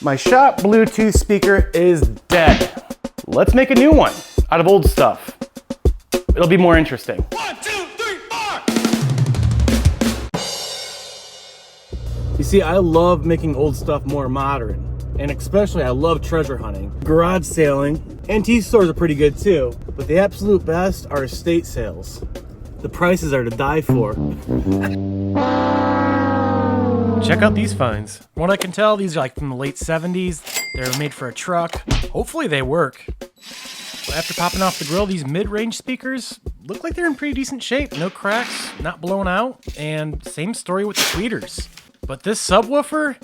My shop Bluetooth speaker is dead. Let's make a new one out of old stuff. It'll be more interesting. 1, 2, 3, 4! You see, I love making old stuff more modern. And especially I love treasure hunting. Garage sailing, antique stores are pretty good too. But the absolute best are estate sales. The prices are to die for. Check out these finds. From what I can tell, these are like from the late 70s. They're made for a truck. Hopefully they work. After popping off the grill, these mid-range speakers look like they're in pretty decent shape. No cracks, not blown out, and same story with the tweeters. But this subwoofer,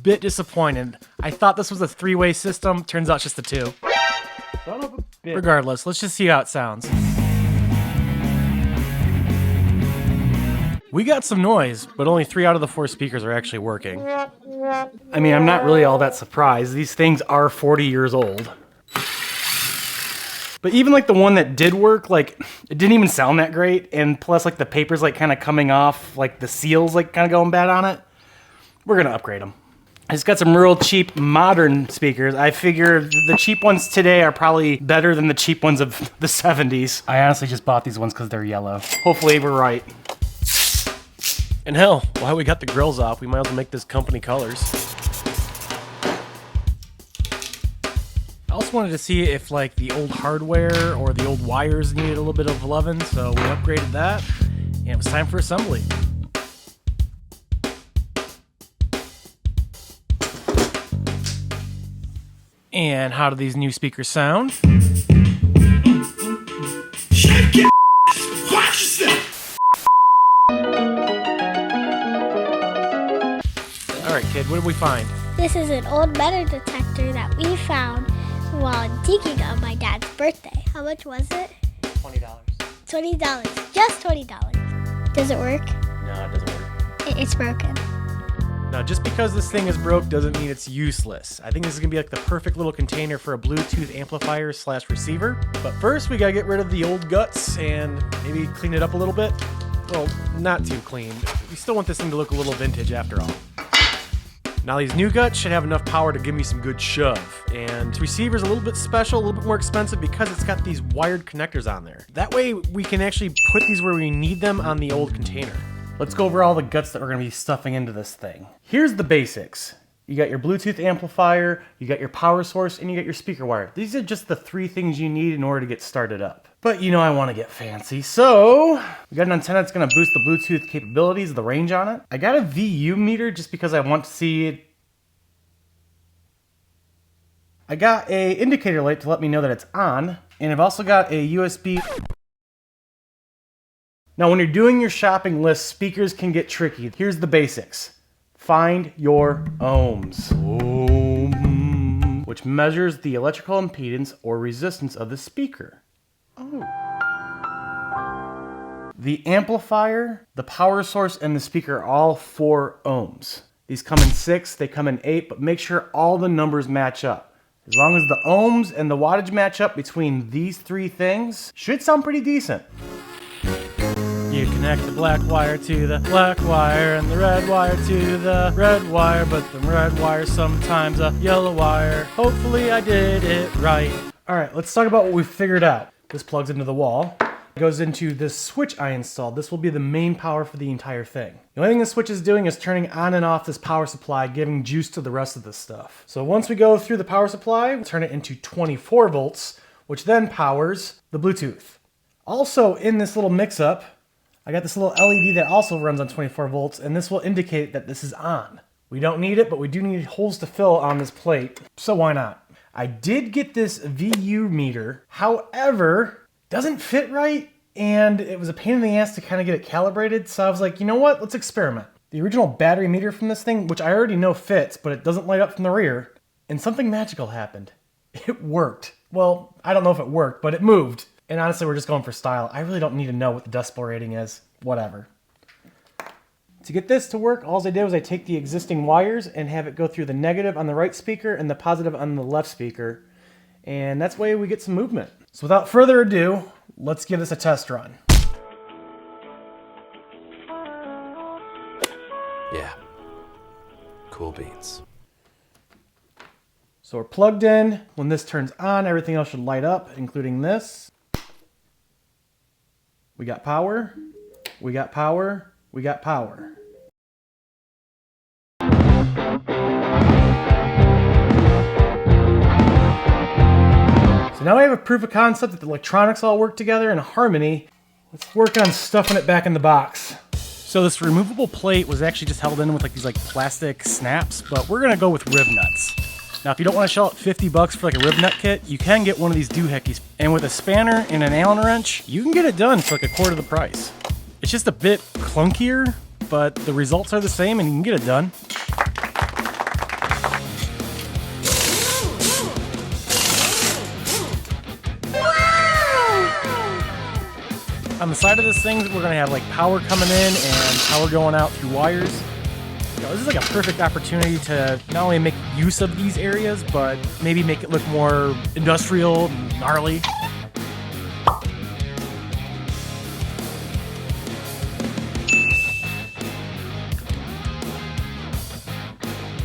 bit disappointed. I thought this was a 3-way system. Turns out it's just a 2. Son of a bitch. Regardless, let's just see how it sounds. We got some noise, but only 3 out of the 4 speakers are actually working. I mean, I'm not really all that surprised. These things are 40 years old. But even like the one that did work, like it didn't even sound that great. And plus like the paper's like kind of coming off, like the seal's like kind of going bad on it. We're gonna upgrade them. I just got some real cheap modern speakers. I figure the cheap ones today are probably better than the cheap ones of the 70s. I honestly just bought these ones because they're yellow. Hopefully we're right. And hell, while we got the grills off, we might as well make this company colors. I also wanted to see if like the old hardware or the old wires needed a little bit of loving, so we upgraded that, and it was time for assembly. And how do these new speakers sound? Shake your watch yourself! Alright kid, what did we find? This is an old metal detector that we found while digging on my dad's birthday. How much was it? $20. $20. Just $20. Does it work? No, it doesn't work. It's broken. Now, just because this thing is broke doesn't mean it's useless. I think this is gonna be like the perfect little container for a Bluetooth amplifier / receiver. But first, we gotta get rid of the old guts and maybe clean it up a little bit. Well, not too clean. We still want this thing to look a little vintage after all. Now, these new guts should have enough power to give me some good shove. And the receiver's a little bit special, a little bit more expensive because it's got these wired connectors on there. That way, we can actually put these where we need them on the old container. Let's go over all the guts that we're gonna be stuffing into this thing. Here's the basics. You got your Bluetooth amplifier, you got your power source, and you got your speaker wire. These are just the 3 things you need in order to get started up. But you know I wanna get fancy, so we got an antenna that's gonna boost the Bluetooth capabilities, the range on it. I got a VU meter just because I want to see it. I got a indicator light to let me know that it's on, and I've also got a USB. Now, when you're doing your shopping list, speakers can get tricky. Here's the basics. Find your ohms, which measures the electrical impedance or resistance of the speaker. The amplifier, the power source, and the speaker are all 4 ohms. These come in 6, they come in 8, but make sure all the numbers match up. As long as the ohms and the wattage match up between these 3 things, should sound pretty decent. You connect the black wire to the black wire and the red wire to the red wire, but the red wire sometimes a yellow wire. Hopefully I did it right. All right, let's talk about what we figured out. This plugs into the wall. It goes into this switch I installed. This will be the main power for the entire thing. The only thing the switch is doing is turning on and off this power supply, giving juice to the rest of this stuff. So once we go through the power supply, we'll turn it into 24 volts, which then powers the Bluetooth. Also in this little mix-up, I got this little LED that also runs on 24 volts, and this will indicate that this is on. We don't need it, but we do need holes to fill on this plate, so why not? I did get this VU meter, however, doesn't fit right, and it was a pain in the ass to kind of get it calibrated, so I was like, you know what, let's experiment. The original battery meter from this thing, which I already know fits, but it doesn't light up from the rear, and something magical happened. It worked. Well, I don't know if it worked, but it moved. And honestly, we're just going for style. I really don't need to know what the decibel rating is. Whatever. To get this to work, all I did was I take the existing wires and have it go through the negative on the right speaker and the positive on the left speaker. And that's the way we get some movement. So without further ado, let's give this a test run. Yeah. Cool beans. So we're plugged in. When this turns on, everything else should light up, including this. We got power. We got power. We got power. So now we have a proof of concept that the electronics all work together in harmony. Let's work on stuffing it back in the box. So this removable plate was actually just held in with like these plastic snaps, but we're gonna go with rib nuts. Now, if you don't want to shell out $50 for like a rib nut kit, you can get one of these doohickeys. And with a spanner and an Allen wrench, you can get it done for like a quarter of the price. It's just a bit clunkier, but the results are the same and you can get it done. On the side of this thing, we're gonna have like power coming in and power going out through wires. You know, this is like a perfect opportunity to not only make use of these areas, but maybe make it look more industrial, gnarly.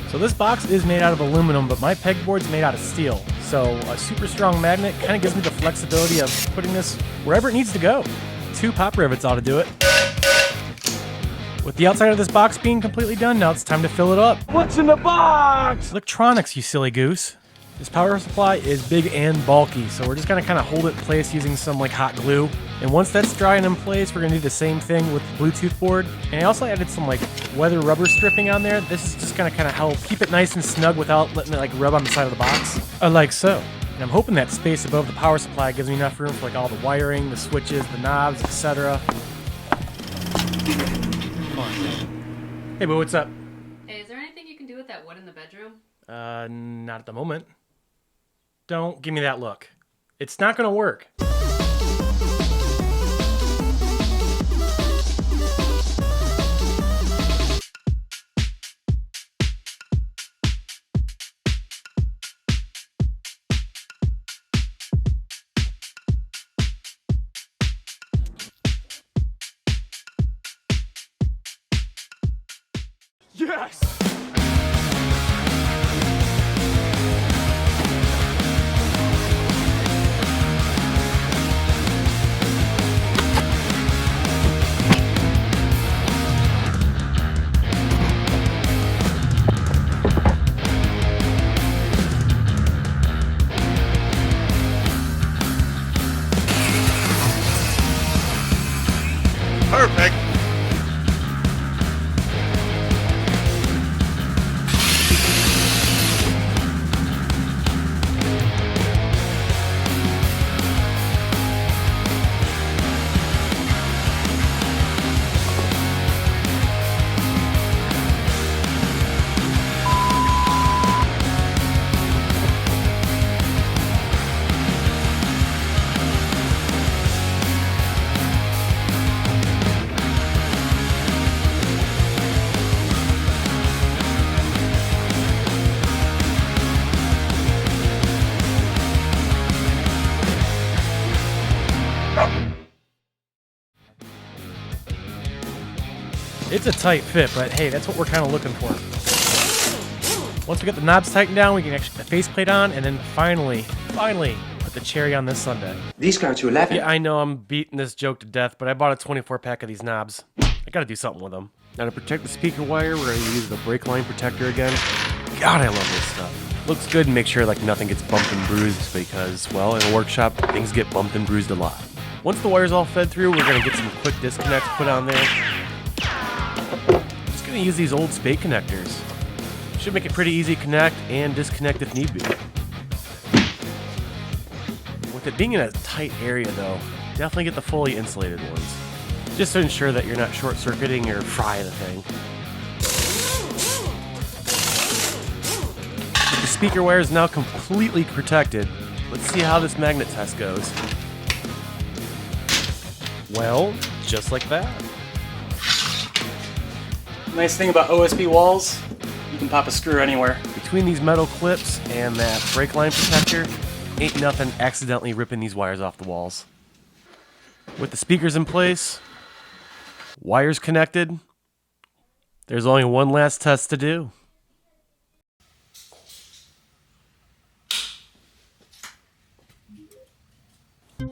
So this box is made out of aluminum, but my pegboard's made out of steel. So a super strong magnet kind of gives me the flexibility of putting this wherever it needs to go. 2 pop rivets ought to do it. With the outside of this box being completely done, now it's time to fill it up. What's in the box? Electronics, you silly goose. This power supply is big and bulky, so we're just gonna kind of hold it in place using some like hot glue. And once that's dry and in place, we're gonna do the same thing with the Bluetooth board. And I also added some like weather rubber stripping on there. This is just gonna kind of help keep it nice and snug without letting it like rub on the side of the box. Like so. And I'm hoping that space above the power supply gives me enough room for like all the wiring, the switches, the knobs, etc. Hey, boo, what's up? Hey, is there anything you can do with that wood in the bedroom? Not at the moment. Don't give me that look. It's not gonna work. Yes! Perfect! It's a tight fit, but hey, that's what we're kind of looking for. Once we get the knobs tightened down, we can actually get the faceplate on, and then finally put the cherry on this sundae. These go to 11. Yeah, I know I'm beating this joke to death, but I bought a 24-pack of these knobs. I gotta do something with them. Now to protect the speaker wire, we're gonna use the brake line protector again. God, I love this stuff. Looks good and make sure like nothing gets bumped and bruised because, well, in a workshop, things get bumped and bruised a lot. Once the wire's all fed through, we're gonna get some quick disconnects put on there. Just gonna use these old spade connectors. Should make it pretty easy to connect and disconnect if need be. With it being in a tight area though, definitely get the fully insulated ones. Just to ensure that you're not short-circuiting or fry the thing. The speaker wire is now completely protected. Let's see how this magnet test goes. Well, just like that. Nice thing about OSB walls, you can pop a screw anywhere. Between these metal clips and that brake line protector, ain't nothing accidentally ripping these wires off the walls. With the speakers in place, wires connected, there's only one last test to do. This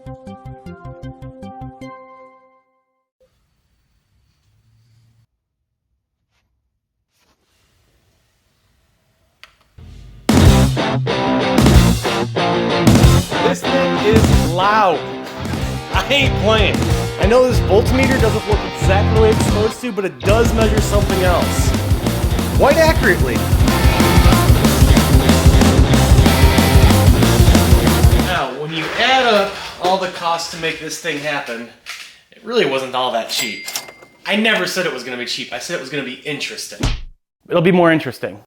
thing is loud. I ain't playing. I know this voltmeter doesn't work exactly the way it's supposed to, but it does measure something else. Quite accurately. Now, when you add up all the costs to make this thing happen, it really wasn't all that cheap. I never said it was going to be cheap. I said it was going to be interesting. It'll be more interesting.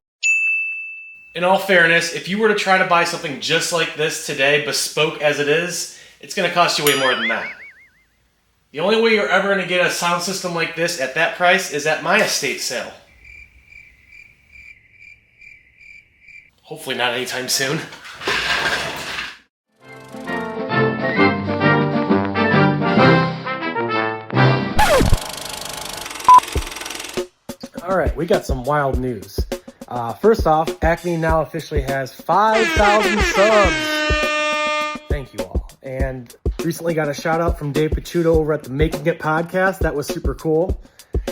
In all fairness, if you were to try to buy something just like this today, bespoke as it is, it's going to cost you way more than that. The only way you're ever going to get a sound system like this at that price is at my estate sale. Hopefully not anytime soon. All right, we got some wild news. First off, Acme now officially has 5,000 subs. Thank you all. And recently got a shout out from Dave Picciuto over at the Making It podcast. That was super cool.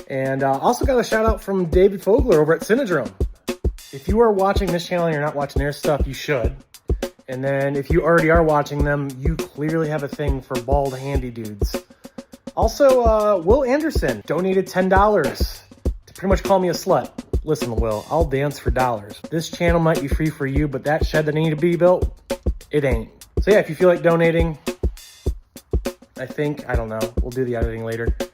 And also got a shout out from David Fogler over at Cinedrome. If you are watching this channel and you're not watching their stuff, you should. And then if you already are watching them, you clearly have a thing for bald handy dudes. Also, Will Anderson donated $10 to pretty much call me a slut. Listen, Will, I'll dance for dollars. This channel might be free for you, but that shed that needed to be built, it ain't. So yeah, if you feel like donating, I don't know, we'll do the editing later. If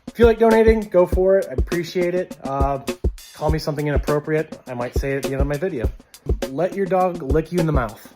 you feel like donating, go for it. I appreciate it. Call me something inappropriate. I might say it at the end of my video. Let your dog lick you in the mouth.